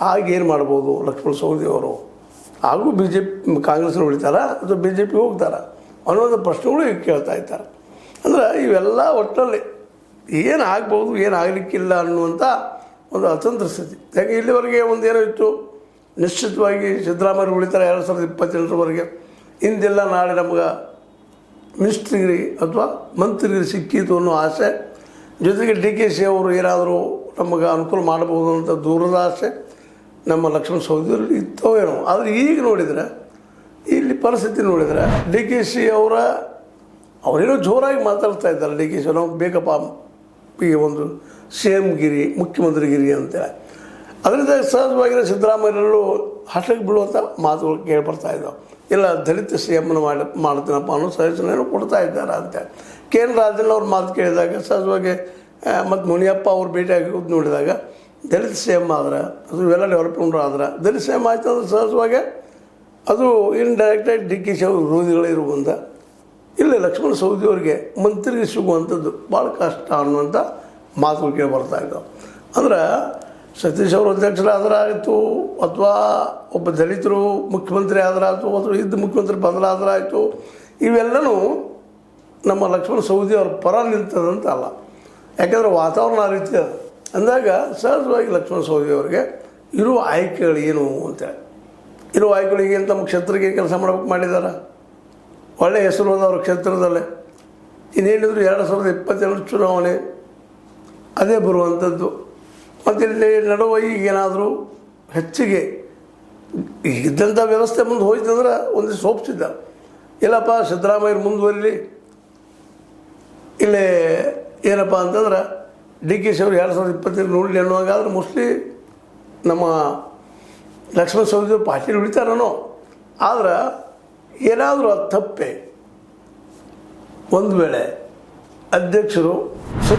ಆಗೇನು ಮಾಡ್ಬೋದು ಲಕ್ಷ್ಮಣ ಸವದಿ ಅವರು? ಹಾಗೂ ಬಿ ಜೆ ಪಿ ಕಾಂಗ್ರೆಸ್ನ ಉಳಿತಾರಾ ಅಥವಾ ಬಿ ಜೆ ಪಿ ಹೋಗ್ತಾರಾ ಅನ್ನೋದು ಪ್ರಶ್ನೆಗಳು ಈಗ ಕೇಳ್ತಾ ಇದ್ದಾರೆ. ಅಂದ್ರೆ ಇವೆಲ್ಲ ಒಟ್ಟಲ್ಲಿ ಏನು ಆಗ್ಬೋದು ಏನು ಆಗಲಿಕ್ಕಿಲ್ಲ ಅನ್ನುವಂಥ ಒಂದು ಅತಂತ್ರ ಸ್ಥಿತಿ. ಯಾಕೆ ಇಲ್ಲಿವರೆಗೆ ಒಂದು ಏನೋ ಇತ್ತು, ನಿಶ್ಚಿತವಾಗಿ ಸಿದ್ದರಾಮಯ್ಯ ಉಳಿತಾರೆ 2028ರವರೆಗೆ, ಇಂದೆಲ್ಲ ನಾಳೆ ನಮ್ಗೆ ಮಿನಿಸ್ಟ್ರಿಗಿರಿ ಅಥವಾ ಮಂತ್ರಿಗಿರಿ ಸಿಕ್ಕಿತು ಅನ್ನೋ ಆಸೆ, ಜೊತೆಗೆ ಡಿ ಕೆ ಶಿ ಅವರು ಏನಾದರೂ ನಮಗೆ ಅನುಕೂಲ ಮಾಡಬಹುದು ಅಂತ ದೂರದ ಆಸೆ ನಮ್ಮ ಲಕ್ಷ್ಮಣ ಸವದಿಯವರಲ್ಲಿ ಇತ್ತೋ ಏನೋ. ಆದರೆ ಈಗ ನೋಡಿದರೆ ಇಲ್ಲಿ ಪರಿಸ್ಥಿತಿ ನೋಡಿದರೆ ಡಿ ಕೆ ಶಿ ಅವರೇನೋ ಜೋರಾಗಿ ಮಾತಾಡ್ತಾ ಇದ್ದಾರೆ. ಡಿ ಕೆ ಶಿ ನಾವು ಬೇಕಪ್ಪ ಈಗ ಒಂದು ಸಿ ಎಮ್ ಗಿರಿ, ಮುಖ್ಯಮಂತ್ರಿಗಿರಿ ಅಂತೇಳಿ. ಅದರಿಂದ ಸಹಜವಾಗಿರೋ ಸಿದ್ದರಾಮಯ್ಯರಲ್ಲೂ ಹಠಕ್ಕೆ ಬೀಳುವಂಥ ಮಾತುಗಳು ಕೇಳಿಬರ್ತಾ ಇದ್ದಾವೆ. ಇಲ್ಲ ದಲಿತ ಸಿ ಎಮ್ನ ಮಾಡ್ತೀನಪ್ಪ ಅನ್ನೋ ಸಜೆಷನ್ ಕೊಡ್ತಾ ಇದ್ದಾರೆ ಅಂತೇಳಿ. ಕೆ ಎನ್ ರಾಜಣ್ಣ ಅವ್ರ ಮಾತು ಕೇಳಿದಾಗ ಸಹಜವಾಗಿ ಮತ್ತು ಮುನಿಯಪ್ಪ ಅವ್ರು ಭೇಟಿಯಾಗಿ ನೋಡಿದಾಗ ದಲಿತ ಸಿ ಎಮ್ ಆದ್ರೆ ಅದು ಇವೆಲ್ಲ ಡೆವಲಪ್ಮೆಂಟ್ ಆದ್ರೆ ದಲಿತ ಸಿ ಎಮ್ ಆಯ್ತು ಅಂದ್ರೆ ಸಹಜವಾಗಿ ಅದು ಇಂಡೈರೆಕ್ಟಾಗಿ ಡಿ ಕೆ ಶಿ ಅವ್ರ ವಿರೋಧಿಗಳಿರುವಂಥ ಇಲ್ಲಿ ಲಕ್ಷ್ಮಣ ಸವದಿಯವರಿಗೆ ಮಂತ್ರಿಗೆ ಸಿಗುವಂಥದ್ದು ಭಾಳ ಕಷ್ಟ ಅನ್ನುವಂಥ ಮಾತುಗಳು ಕೇಳಿ ಬರ್ತಾ ಇದ್ದಾವೆ. ಅಂದ್ರೆ ಸತೀಶ್ ಅವರು ಅಧ್ಯಕ್ಷರಾದ್ರೆ ಆಯಿತು, ಅಥವಾ ಒಬ್ಬ ದಲಿತರು ಮುಖ್ಯಮಂತ್ರಿ ಆದ್ರೆ ಆಯಿತು, ಅಥವಾ ಇದ್ದ ಮುಖ್ಯಮಂತ್ರಿ ಬದಲಾದ್ರೆ ಆಯಿತು, ಇವೆಲ್ಲವೂ ನಮ್ಮ ಲಕ್ಷ್ಮಣ ಸವದಿ ಅವ್ರ ಪರ ನಿಂತದಂತ ಅಲ್ಲ. ಯಾಕೆಂದರೆ ವಾತಾವರಣ ಆ ರೀತಿ ಅದು ಅಂದಾಗ ಸಹಜವಾಗಿ ಲಕ್ಷ್ಮಣ ಸವದಿ ಅವರಿಗೆ ಇರುವ ಆಯ್ಕೆಗಳು ಏನು ಅಂತೇಳಿ, ಇರುವ ಆಯ್ಕೆಗಳಿಗೆ ತಮ್ಮ ಕ್ಷೇತ್ರಕ್ಕೆ ಕೆಲಸ ಮಾಡ್ಬೇಕು ಮಾಡಿದ್ದಾರೆ. ಒಳ್ಳೆಯ ಹೆಸರು ಅದ ಅವ್ರ ಕ್ಷೇತ್ರದಲ್ಲೇ. ಇನ್ನೇನಿದ್ರು 2022 ಚುನಾವಣೆ ಅದೇ ಬರುವಂಥದ್ದು. ಮತ್ತು ಇಲ್ಲಿ ನಡುವೆ ಈಗೇನಾದರೂ ಹೆಚ್ಚಿಗೆ ಇದ್ದಂಥ ವ್ಯವಸ್ಥೆ ಮುಂದೆ ಹೋಯ್ತಂದ್ರೆ ಒಂದು ಸೋಪಿಸಿದ್ದ, ಇಲ್ಲಪ್ಪ ಸಿದ್ದರಾಮಯ್ಯರು ಮುಂದುವರಿಲಿ, ಇಲ್ಲೇ ಏನಪ್ಪ ಅಂತಂದ್ರೆ ಡಿ ಕೆ ಶಿ ಅವರು 2022 ನೋಡಲಿ ಅನ್ನುವಾಗಾದ್ರೆ ಮೋಸ್ಟ್ಲಿ ನಮ್ಮ ಲಕ್ಷ್ಮಣ ಸವದಿ ಪಾಟೀಲ್ ಉಳಿತಾರನೋ. ಆದ್ರೆ ಏನಾದರೂ ಅದು ತಪ್ಪೆ ಒಂದು ವೇಳೆ ಅಧ್ಯಕ್ಷರು